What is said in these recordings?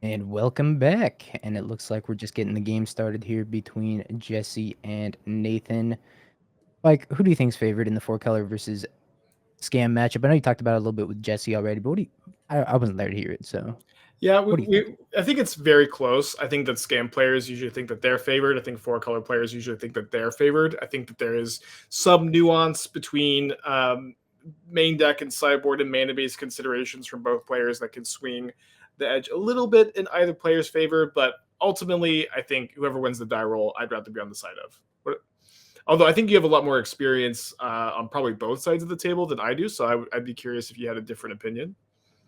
And welcome back. And it looks like we're just getting the game started here between Jesse and Nathan. Like, who do you think's favored in the four color versus scam matchup? I know you talked about it a little bit with Jesse already, but what do you? I wasn't there to hear it, so Yeah, what do you think? I think it's very close. I think that scam players usually think that they're favored. I think four color players usually think that they're favored. I think that there is some nuance between main deck and sideboard and mana based considerations from both players that can swing the edge a little bit in either player's favor. But ultimately, I think whoever wins the die roll, I'd rather be on the side of. Although I think you have a lot more experience on probably both sides of the table than I do, so I'd be curious if you had a different opinion.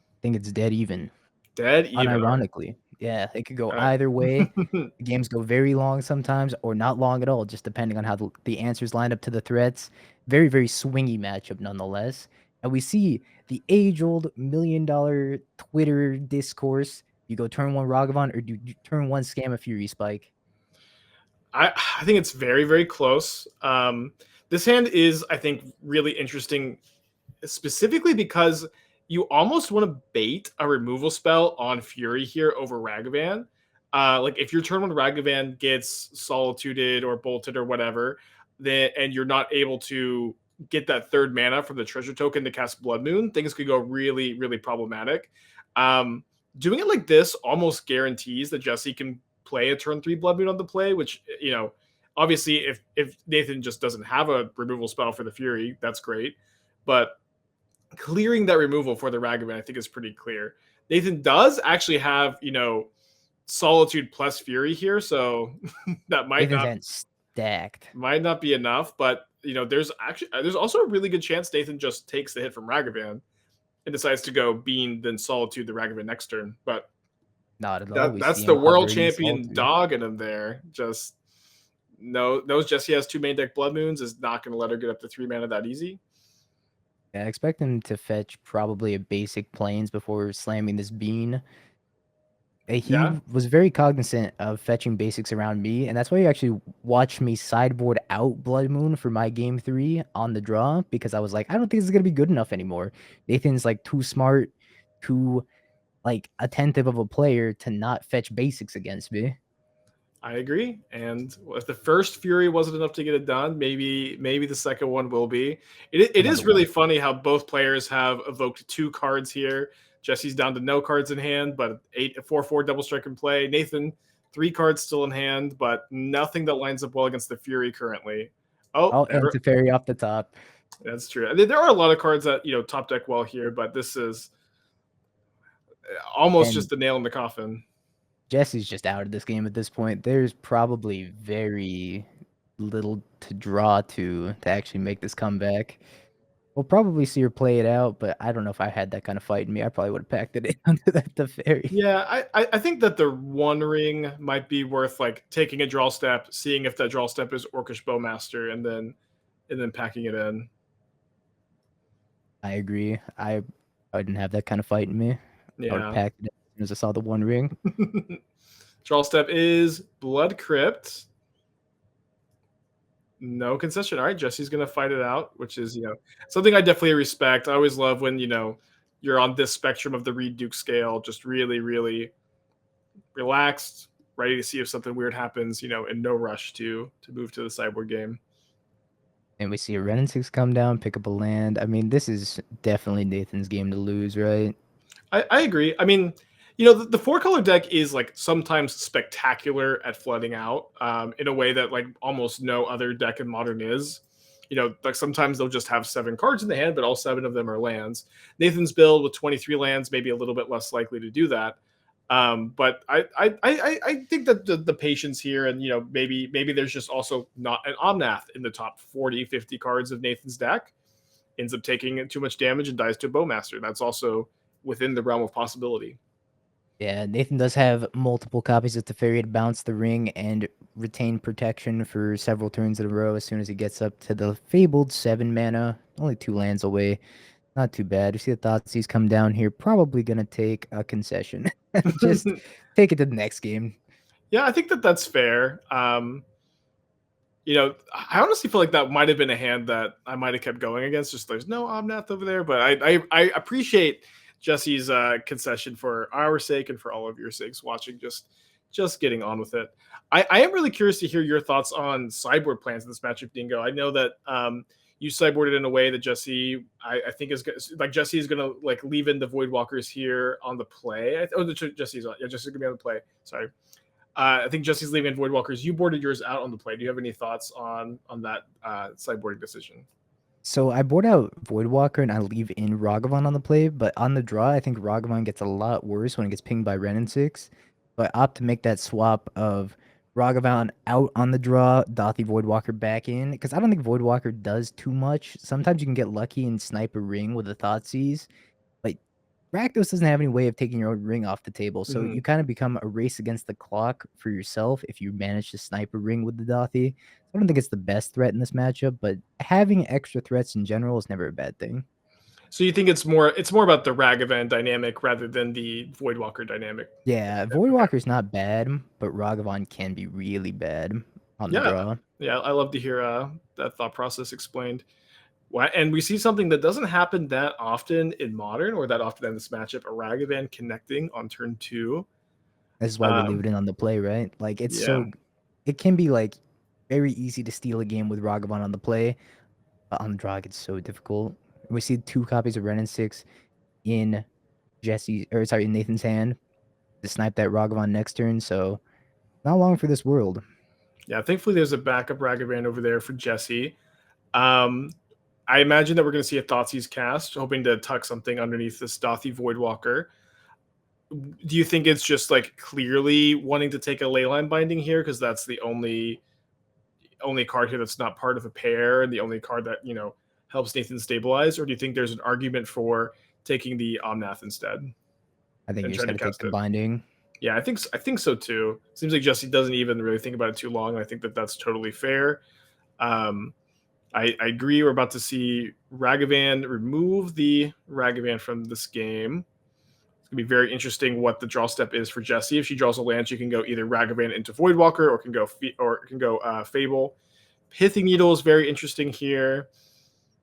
I think it's dead even. Dead even. Unironically, yeah, it could go All either way. right. The games go very long sometimes, or not long at all, just depending on how the answers line up to the threats. Very, very swingy matchup nonetheless. And we see the age-old $1 million Twitter discourse. You go turn one Ragavan, or do you turn one Scam a Fury Spike? I think it's very, very close. This hand is, I think, really interesting, specifically because you almost want to bait a removal spell on Fury here over Ragavan. Like if your turn one Ragavan gets solituded or bolted or whatever, then and you're not able to get that third mana from the treasure token to cast Blood Moon, things could go really, really problematic. Um, Doing it like this almost guarantees that Jesse can play a turn three Blood Moon on the play, which obviously if Nathan just doesn't have a removal spell for the Fury, that's great. But clearing that removal for the Ragavan, I think, is pretty clear. Nathan does actually have, Solitude plus Fury here, so that Nathan's hand stacked. might not be enough. But there's also a really good chance Nathan just takes the hit from Ragavan and decides to go Bean then Solitude the Ragavan next turn. But Not at all. that We that's see the him world hovering champion Solitude. dog in him there. Just knows Jesse has two main deck Blood Moons, is not going to let her get up to 3 mana that easy. Yeah, I expect him to fetch probably a basic plains before slamming this bean. He Yeah, was very cognizant of fetching basics around me, and that's why you actually watched me sideboard out Blood Moon for my game 3 on the draw, because I was like, I don't think this is gonna be good enough anymore. Nathan's like too smart, too like attentive of a player to not fetch basics against me. I agree. And if the first Fury wasn't enough to get it done, maybe the second one will be. It Another is really one. funny how both players have evoked two cards here. Jesse's down to no cards in hand, but 4/4 double strike in play. Nathan, 3 cards still in hand, but nothing that lines up well against the Fury currently. Oh, Oh, and Teferi off the top. that's true. There are a lot of cards that top deck well here, but this is almost And just the nail in the coffin. Jesse's just out of this game at this point. There's probably very little to draw to actually make this comeback. We'll probably see her play it out, but I don't know if I had that kind of fight in me. I probably would have packed it in onto the fairy. Yeah, I think that the One Ring might be worth like taking a draw step, seeing if that draw step is Orcish Bowmaster, and then packing it in. I agree. I didn't have that kind of fight in me. I would have Yeah. packed it in as soon as I saw the one ring. Draw step is Blood Crypt. No concession. All right, Jesse's gonna fight it out, which is something I definitely respect. I always love when you're on this spectrum of the Reed Duke scale, just really, really relaxed, ready to see if something weird happens, in no rush to move to the sideboard game. And we see a Ren and 6 come down, pick up a land. I mean, this is definitely Nathan's game to lose, right? I agree. I mean, the four color deck is like sometimes spectacular at flooding out in a way that like almost no other deck in modern is. Like sometimes they'll just have 7 cards in the hand, but all 7 of them are lands. Nathan's build with 23 lands, maybe a little bit less likely to do that. But I think that the patience here, and maybe there's just also not an Omnath in the top 40, 50 cards of Nathan's deck, ends up taking too much damage and dies to a Bowmaster. That's also within the realm of possibility. Yeah, Nathan does have multiple copies of Teferi to bounce the ring and retain protection for several turns in a row as soon as he gets up to the fabled 7 mana. Only 2 lands away. Not too bad. You see the Thoughtseize come down here. Probably going to take a concession. Just take it to the next game. Yeah, I think that that's fair. I honestly feel like that might have been a hand that I might have kept going against. Just there's no Omnath over there, but I appreciate Jesse's concession for our sake and for all of your sakes watching. Just getting on with it. I am really curious to hear your thoughts on sideboard plans in this matchup, Dingo. I know that you sideboarded in a way that Jesse, I think is like Jesse is gonna like leave in the Voidwalkers here on the play. Jesse's on. Yeah, Jesse's gonna be on the play. Sorry. I think Jesse's leaving in Voidwalkers. You boarded yours out on the play. Do you have any thoughts on that sideboarding decision? So I board out Voidwalker and I leave in Ragavan on the play, but on the draw, I think Ragavan gets a lot worse when it gets pinged by Ren and 6. But I opt to make that swap of Ragavan out on the draw, Dothi Voidwalker back in, because I don't think Voidwalker does too much. Sometimes you can get lucky and snipe a ring with a Thoughtseize. Like Rakdos doesn't have any way of taking your own ring off the table, so Mm-hmm. you kind of become a race against the clock for yourself if you manage to snipe a ring with the Dothi. I don't think it's the best threat in this matchup, but having extra threats in general is never a bad thing. So you think it's more about the Ragavan dynamic rather than the Voidwalker dynamic? Yeah, Okay. Voidwalker's not bad, but Ragavan can be really bad on the Yeah, draw. yeah. I love to hear that thought process explained. And we see something that doesn't happen that often in Modern or that often in this matchup: a Ragavan connecting on turn two. This is why we leave Um, it in on the play, right? Like yeah, it can be like very easy to steal a game with Ragavan on the play, but on the draw it's so difficult. We see 2 copies of Ren and 6 in in Nathan's hand to snipe that Ragavan next turn, so not long for this world. yeah. Thankfully, there's a backup Ragavan over there for Jesse. Um, I imagine that we're going to see a Thoughtseize cast, hoping to tuck something underneath this Dothi Voidwalker. Do you think it's just like clearly wanting to take a Leyline Binding here because that's the only card here that's not part of a pair and the only card that helps Nathan stabilize, or do you think there's an argument for taking the Omnath instead I think and you just trying got to to take cast the it? binding. Yeah, I think so too. Seems like Jesse doesn't even really think about it too long, and I think that that's totally fair. Um, I agree. We're about to see Ragavan remove the Ragavan from this game. It's gonna be very interesting what the draw step is for Jesse. If she draws a land, she can go either Ragavan into Voidwalker or can go Fable. Pithing Needle is very interesting here.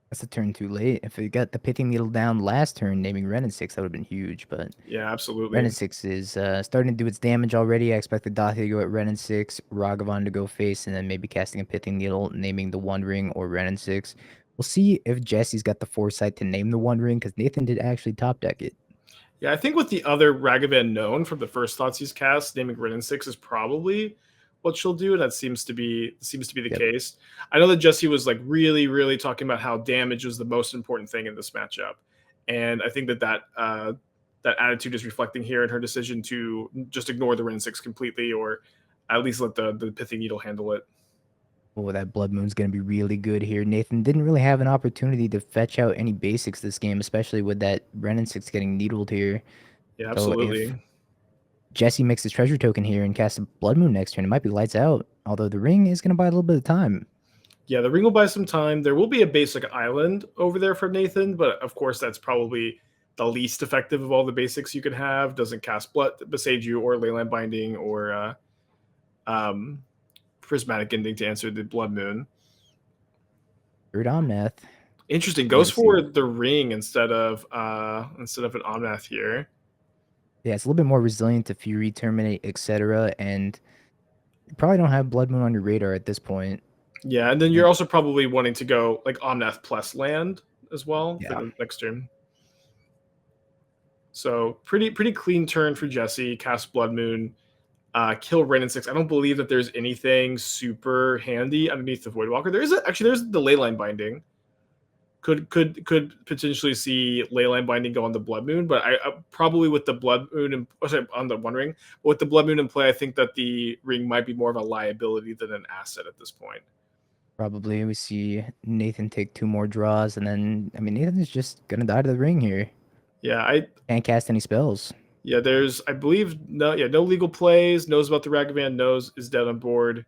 That's a turn too late. If we got the Pithing Needle down last turn, naming Ren and 6, that would have been huge, but Yeah, Ren absolutely. and 6 is starting to do its damage already. I expect the Dathi to go at Ren and 6, Ragavan to go face, and then maybe casting a Pithing Needle, naming the One Ring or Ren and 6. We'll see if Jesse's got the foresight to name the One Ring, because Nathan did actually top deck it. Yeah, I think with the other Ragavan known from the first Thoughtseize cast, naming Renin Six is probably what she'll do, and that seems to be the Yep. case. I know that Jesse was like really, really talking about how damage was the most important thing in this matchup, and I think that attitude is reflecting here in her decision to just ignore the Renin Six completely, or at least let the Pithing Needle handle it. Oh, that Blood Moon's going to be really good here. Nathan didn't really have an opportunity to fetch out any basics this game, especially with that Ren and 6 getting needled here. Yeah, So if absolutely. Jesse makes his treasure token here and casts a Blood Moon next turn, it might be lights out. Although the ring is going to buy a little bit of time. Yeah, the ring will buy some time. There will be a basic island over there for Nathan, but of course that's probably the least effective of all the basics you could have. Doesn't cast Blood Besage or Leyland Binding or um, Prismatic Ending to answer the Blood Moon. Third Omnath. Interesting. We're going Goes to see. for the ring instead of an Omnath here. Yeah, it's a little bit more resilient to Fury, Terminate, etc. And you probably don't have Blood Moon on your radar at this point. Yeah, and then you're And also probably wanting to go like Omnath plus land as well for yeah, the next turn. So pretty clean turn for Jesse. Cast Blood Moon, kill Ren and 6. I don't believe that there's anything super handy underneath the Voidwalker. There's the Leyline Binding. Could potentially see Leyline Binding go on the Blood Moon, but I probably with the Blood Moon on the One Ring. But with the Blood Moon in play, I think that the ring might be more of a liability than an asset at this point. probably we see Nathan take 2 more draws. And then, I mean, Nathan is just going to die to the ring here. Yeah, I Can't cast any spells. yeah. There's I believe no legal plays. Knows about the Ragavan. Knows is dead on board.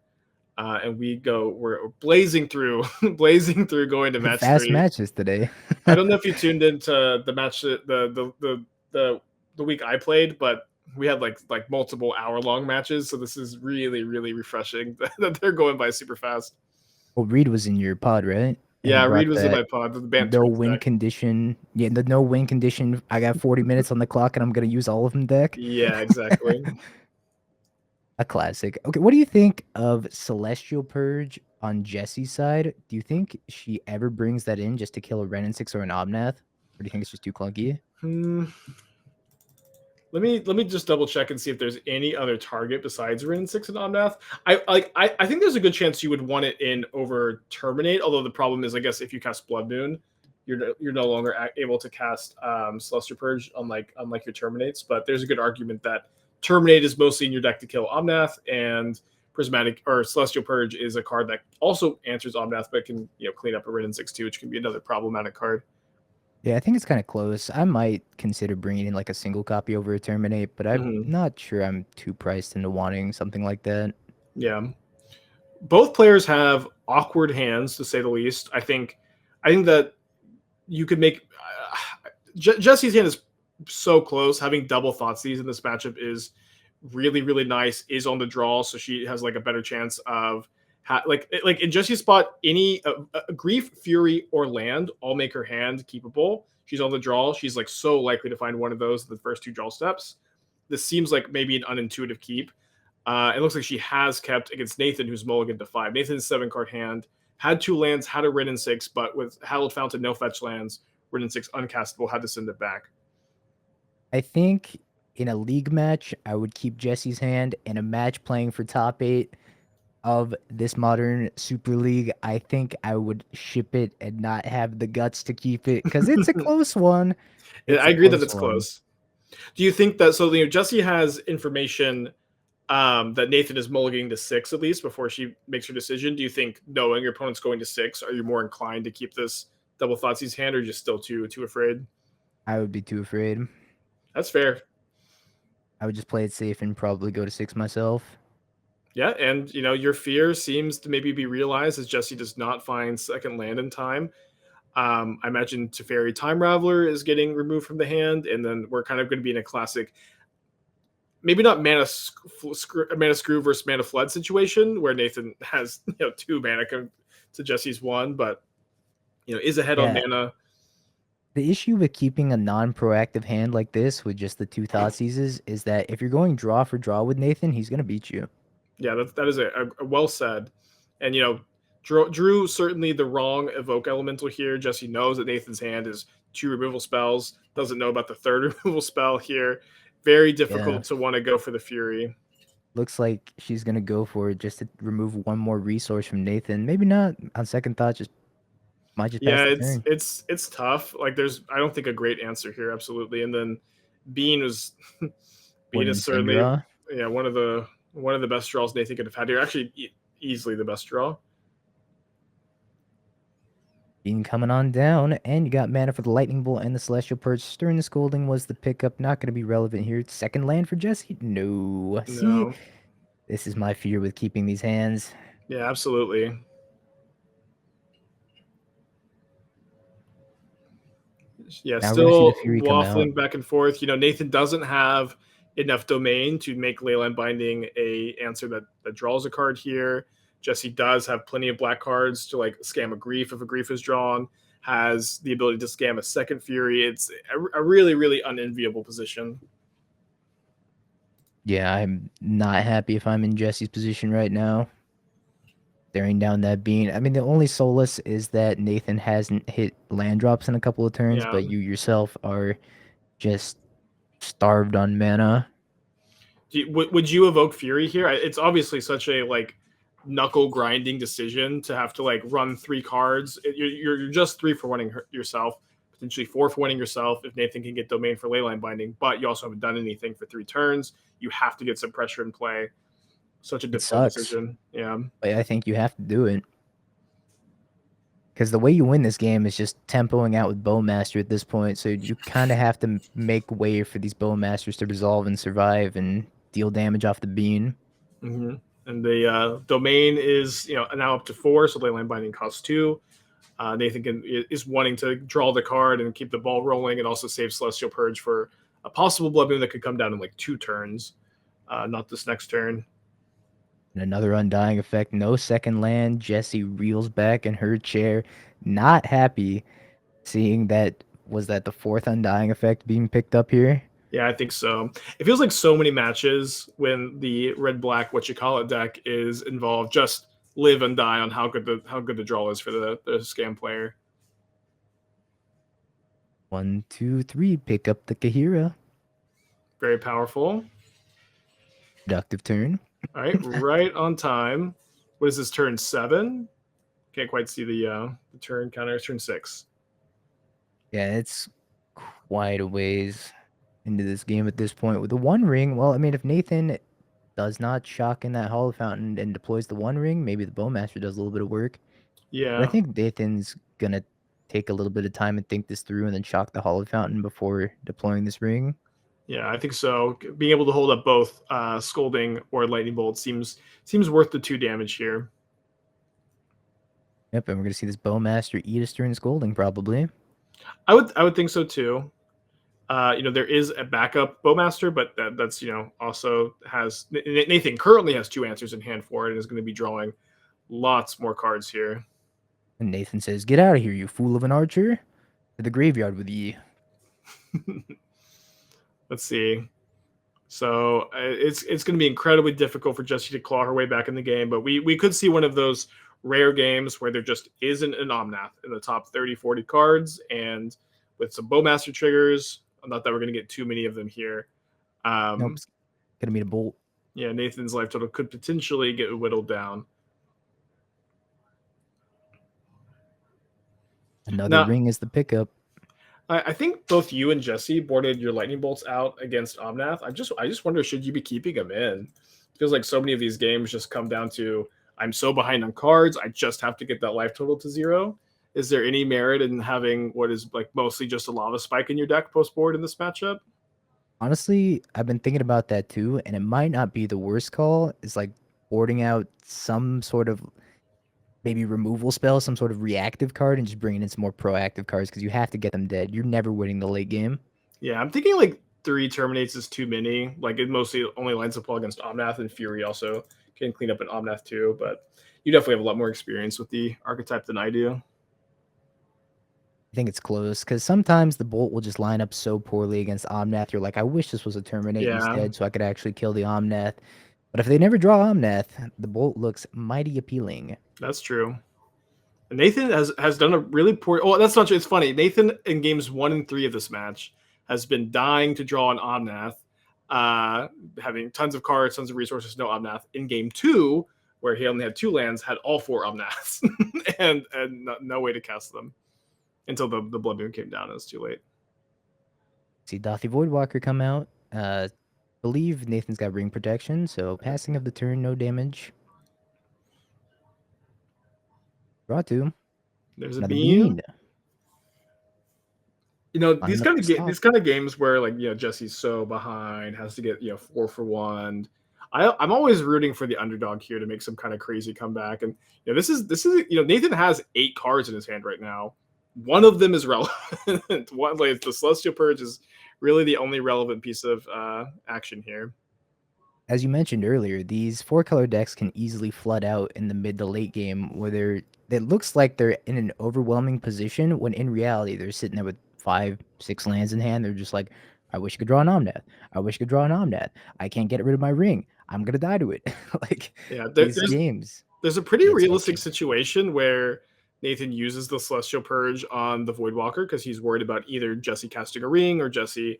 And we're blazing through, blazing through, going to match Fast three. matches today. I don't know if you tuned into the match, the week I played, but we had like multiple hour-long matches, so this is really, really refreshing that they're going by super fast. Well, Reed was in your pod, right? and he Yeah, Reed brought was in that my pod, the Bant no Twins win deck. condition. Yeah, the no win condition. I got 40 minutes on the clock and I'm gonna use all of them deck. Yeah, exactly. A classic. Okay, what do you think of Celestial Purge on Jesse's side? Do you think she ever brings that in just to kill a Ren and 6 or an Omnath? Or do you think it's just too clunky? Hmm. Let me just double check and see if there's any other target besides Rin 6 and Omnath. I think there's a good chance you would want it in over Terminate, although the problem is I guess if you cast Blood Moon, you're no longer able to cast Celestial Purge unlike your Terminates, but there's a good argument that Terminate is mostly in your deck to kill Omnath, and Prismatic or Celestial Purge is a card that also answers Omnath but can clean up a Rin 6 too, which can be another problematic card. Yeah, I think it's kind of close. I might consider bringing in like a single copy over a Terminate, but I'm Hmm. not sure I'm too priced into wanting something like that. Yeah. Both players have awkward hands to say the least. I think that you could make Jesse's hand is so close. Having double Thoughtseize in this matchup is really really nice. Is on the draw, so she has like a better chance of like in Jesse's spot. Any Grief, Fury, or Land all make her hand keepable. She's on the draw. She's like so likely to find one of those in the first two draw steps. This seems like maybe an unintuitive keep. It looks like she has kept against Nathan, who's mulligan to 5. Nathan's 7-card hand had 2 lands, had a Rin and 6, but with Hallowed Fountain, no fetch lands, Rin and 6 uncastable, had to send it back. I think in a league match, I would keep Jesse's hand. In a match playing for top 8 of this modern Super League, I think I would ship it and not have the guts to keep it because it's a close one. It's I a agree that close it's one. close. Do you think that so? Jesse has information that Nathan is mulliganing to 6 at least before she makes her decision. Do you think knowing your opponent's going to 6, are you more inclined to keep this double Thoughtseize hand, or just still too afraid? I would be too afraid. That's fair. I would just play it safe and probably go to 6 myself. Yeah, and your fear seems to maybe be realized as Jesse does not find second land in time. I imagine Teferi Time Raveler is getting removed from the hand, and then we're kind of going to be in a classic, maybe not mana screw versus mana flood situation where Nathan has 2 mana to Jesse's 1, but is ahead on Yeah, mana. the issue with keeping a non-proactive hand like this with just the 2 Thoughtseizes is that if you're going draw for draw with Nathan, he's gonna beat you. Yeah, that is a well said, and Drew certainly the wrong evoke elemental here. Jesse knows that Nathan's hand is 2 removal spells. Doesn't know about the 3rd removal spell here. Very Yeah, difficult to want to go for the Fury. looks like she's gonna go for it just to remove one more resource from Nathan. Maybe not. On second thought, just might just pass Yeah, the it's turn. it's it's tough. Like I don't think a great answer here. Absolutely, and then Bean was What Bean an is insane certainly draw. one of the best draws Nathan could have had here. Actually, easily the best draw. Bean coming on down, and you got mana for the Lightning Bolt and the Celestial Purge. Stirring the Scolding was the pickup. Not going to be relevant here. Second land for Jesse? No. See, No, this is my fear with keeping these hands. yeah, absolutely. Yeah, Now we're going to see the still Fury come out. waffling back and forth. Nathan doesn't have enough domain to make Leyline Binding a answer that draws a card here. Jesse does have plenty of black cards to like scam a grief if a grief is drawn. Has the ability to scam a second Fury. It's a really really unenviable position. Yeah, I'm not happy if I'm in Jesse's position right now. Staring down that bean. I mean, the only solace is that Nathan hasn't hit land drops in a couple of turns, Yeah. but you yourself are just starved on mana. Would you evoke Fury here? It's obviously such a like knuckle grinding decision to have to like run 3 cards. You're just 3 for winning yourself, potentially 4 for winning yourself if Nathan can get domain for Leyline Binding, but you also haven't done anything for 3 turns. You have to get some pressure in play. Such a It difficult sucks, decision. Yeah. but I think you have to do it. Because the way you win this game is just tempoing out with Bowmaster at this point, so you kind of have to make way for these Bowmasters to resolve and survive and deal damage off the bean. Mm-hmm. And the domain is now up to 4, so Leyline Binding costs 2. Nathan is wanting to draw the card and keep the ball rolling, and also save Celestial Purge for a possible Blood Moon that could come down in like 2 turns, not this next turn. And another undying effect, no second land. Jesse reels back in her chair. not happy seeing that. Was that the fourth Undying effect being picked up here? Yeah, I think so. It feels like so many matches when the red black what you call it deck is involved just live and die on how good the draw is for the scam player. 1, 2, 3. Pick up the Kahira. Very powerful. Productive turn. All right, right on time. What is this turn 7? Can't quite see the turn counter. Turn 6. Yeah, it's quite a ways into this game at this point. With the One Ring, well, I mean, if Nathan does not shock in that Hollow Fountain and deploys the One Ring, maybe the Bowmaster does a little bit of work. But I Yeah, think Nathan's gonna take a little bit of time and think this through and then shock the Hollow Fountain before deploying this ring. yeah, I think so. Being able to hold up both scolding or lightning bolt seems worth the 2 damage here. Yep, and we're gonna see this Bowmaster eat a Stern Scolding probably. I would think so too. There is a backup bowmaster, but that's also has Nathan currently has 2 answers in hand for it and is going to be drawing lots more cards here. And Nathan says, "Get out of here, you fool of an archer! To the graveyard with ye." Let's see. So it's going to be incredibly difficult for Jessie to claw her way back in the game, but we could see one of those rare games where there just isn't an Omnath in the top 30, 40 cards, and with some bowmaster triggers. Not that we're going to get too many of them here. Nope, Um, it's gonna meet a bolt. yeah, Nathan's life total could potentially get whittled down. Another Now, ring is the pickup. I think both you and Jesse boarded your lightning bolts out against Omnath. I just wonder, should you be keeping them in? It feels like so many of these games just come down to I'm so behind on cards, I just have to get that life total to 0. Is there any merit in having what is like mostly just a lava spike in your deck post board in this matchup? Honestly, I've been thinking about that too, and it might not be the worst call. It's like boarding out some sort of maybe removal spell, some sort of reactive card, and just bringing in some more proactive cards because you have to get them dead. You're never winning the late game. Yeah, I'm thinking like 3 terminates is too many. Like it mostly only lines up well against Omnath, and Fury also can clean up an Omnath too. But you definitely have a lot more experience with the archetype than I do. I think it's close because sometimes the bolt will just line up so poorly against Omnath. You're like, I wish this was a terminate Yeah, instead so I could actually kill the Omnath. But if they never draw Omnath, the bolt looks mighty appealing. that's true. Nathan has done a really poor. Oh, that's not true. It's funny. Nathan in games 1 and 3 of this match has been dying to draw an Omnath, having tons of cards, tons of resources, no Omnath. In game 2, where he only had 2 lands, had all 4 Omnaths and no way to cast them until the Blood Moon came down. It was too late. See Dothy Voidwalker come out. Believe Nathan's got ring protection, so passing of the turn, no damage. Draw 2. There's a Another beam. bean. These Line up kind the of stop. these kind of games where like Jesse's so behind, has to get 4 for 1. I'm always rooting for the underdog here to make some kind of crazy comeback. And this is Nathan has 8 cards in his hand right now. One of them is relevant. One like the Celestial Purge is really the only relevant piece of action here. As you mentioned earlier, these 4-color decks can easily flood out in the mid to late game where it looks like they're in an overwhelming position when in reality they're sitting there with 5, 6 lands in hand. They're just like, I wish I could draw an Omnath. I wish I could draw an Omnath. I can't get rid of my ring. I'm gonna die to it. Like Yeah, these games there's a pretty get realistic sketchy. situation where Nathan uses the Celestial Purge on the Voidwalker because he's worried about either Jesse casting a ring or Jesse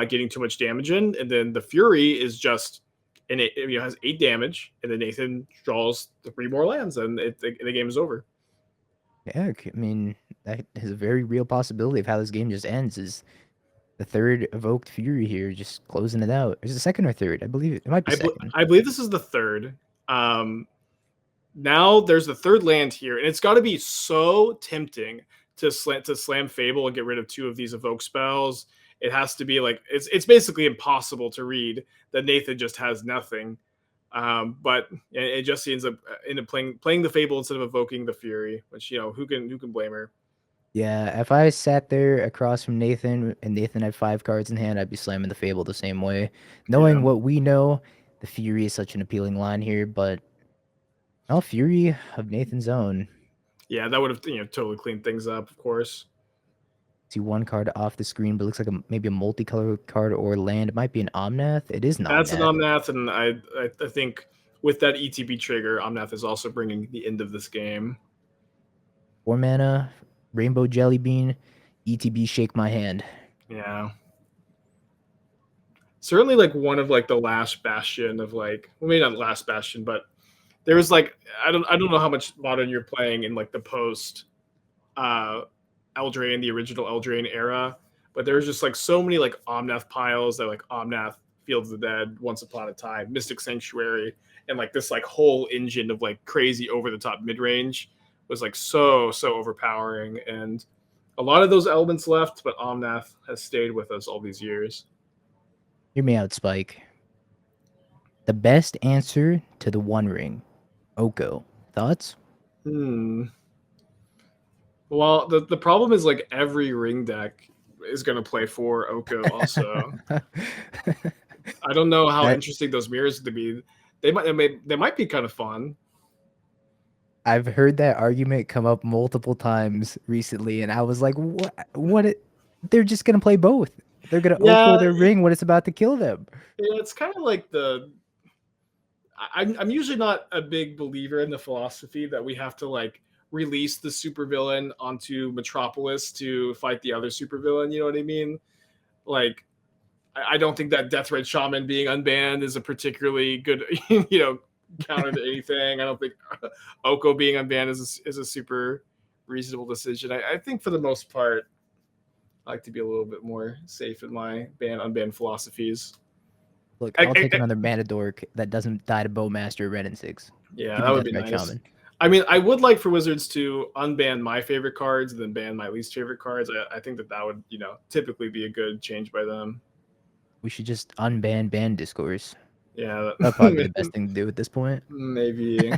getting too much damage in, and then the Fury is just and it has 8 damage, and then Nathan draws the 3 more lands, and the game is over. Yeah, I mean that is a very real possibility of how this game just ends. Is the third evoked fury here just closing it out? Is it second or third? I believe it might be second. I believe this is the third. Um, Now there's the third land here, and it's got to be so tempting to slam Fable and get rid of 2 of these evoke spells. It has to be like it's basically impossible to read that Nathan just has nothing. But it just ends up playing the Fable instead of evoking the Fury, which who can blame her? Yeah, if I sat there across from Nathan and Nathan had 5 cards in hand, I'd be slamming the Fable the same way. Yeah, Knowing what we know, the Fury is such an appealing line here, but all Fury of Nathan's own. Yeah, that would have totally cleaned things up, of course. See one card off the screen, but it looks like maybe a multicolored card or land. It might be an Omnath. It is an That's an Omnath. Omnath, and I think with that ETB trigger, Omnath is also bringing the end of this game. 4 mana, Rainbow Jelly Bean, ETB Shake My Hand. Yeah. Certainly like one of like the last bastion of like, well, maybe not last bastion, but there was like I don't know how much modern you're playing in like the post Eldraine, the original Eldraine era, but there was just like so many like Omnath piles that like Omnath, Fields of the Dead, Once Upon a Time, Mystic Sanctuary, and like this like whole engine of like crazy over the top mid range was like so overpowering, and a lot of those elements left, but Omnath has stayed with us all these years. Hear me out, Spike. The best answer to the One Ring, Oko. Thoughts? Well, the problem is like every ring deck is going to play for Oko also. I don't know how interesting those mirrors to be. They might be kind of fun. I've heard that argument come up multiple times recently, and I was like, what they're just gonna play both. They're gonna Oko their ring when it's about to kill them. Yeah, it's kind of like I'm usually not a big believer in the philosophy that we have to like release the supervillain onto Metropolis to fight the other supervillain. You know what I mean? Like, I don't think that Death Red Shaman being unbanned is a particularly good, counter to anything. I don't think Oko being unbanned is a super reasonable decision. I think for the most part, I like to be a little bit more safe in my unbanned philosophies. Look, I'll take another mana dork that doesn't die to Bowmaster Red and 6. Yeah, that would be nice. Shaman. I mean, I would like for Wizards to unban my favorite cards and then ban my least favorite cards. I think that would, typically be a good change by them. We should just unban ban discourse. Yeah, that'd probably be the best thing to do at this point. Maybe.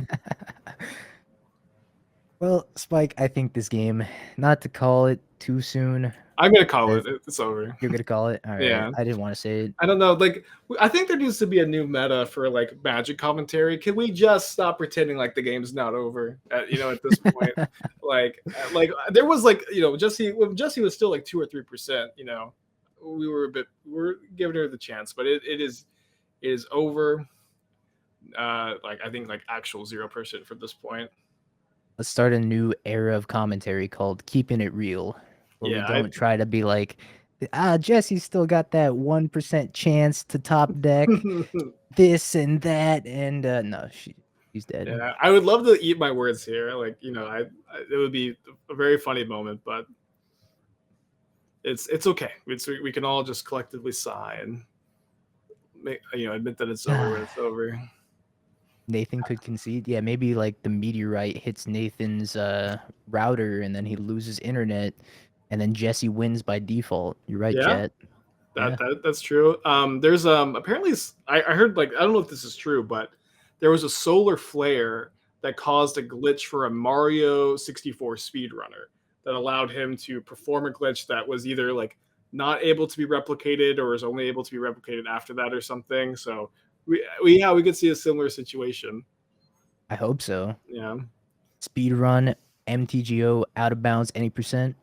Well, Spike, I think this game, not to call it too soon. I'm gonna call it. It's over. You're gonna call it? All right. Yeah. I didn't want to say it. I don't know. Like, I think there needs to be a new meta for like Magic commentary. Can we just stop pretending like the game's not over? At this point, like there was like Jesse when Jesse was still like 2 or 3%. We're giving her the chance, but it is over. Like I think like actual 0% for this point. Let's start a new era of commentary called Keeping It Real. Where we don't try to be like, Jesse's still got that 1% chance to top deck this and that, and no, she's dead. Yeah, I would love to eat my words here. Like, it would be a very funny moment, but it's okay. We can all just collectively sigh and admit that it's over. It's over. Nathan could concede. Yeah, maybe like the meteorite hits Nathan's router and then he loses internet, and then Jesse wins by default. You're right, Jet. That's true. There's apparently I heard, like, I don't know if this is true, but there was a solar flare that caused a glitch for a Mario 64 speedrunner that allowed him to perform a glitch that was either like not able to be replicated or was only able to be replicated after that or something. So we could see a similar situation. I hope so. Yeah. Speedrun, MTGO, out of bounds, any percent.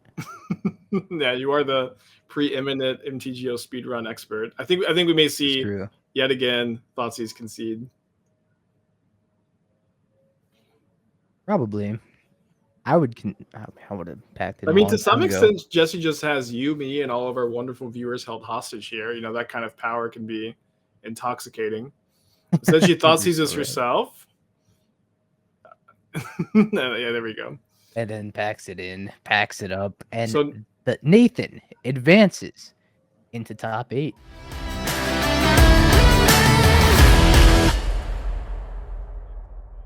Yeah, you are the preeminent MTGO speedrun expert. I think we may see yet again Thoughtseize concede. Probably. I would have packed it. I mean, to some extent, Jesse just has you, me, and all of our wonderful viewers held hostage here. That kind of power can be intoxicating. Said she Thoughtseizes herself. Yeah, there we go. And then packs it up, and so Nathan advances into top 8.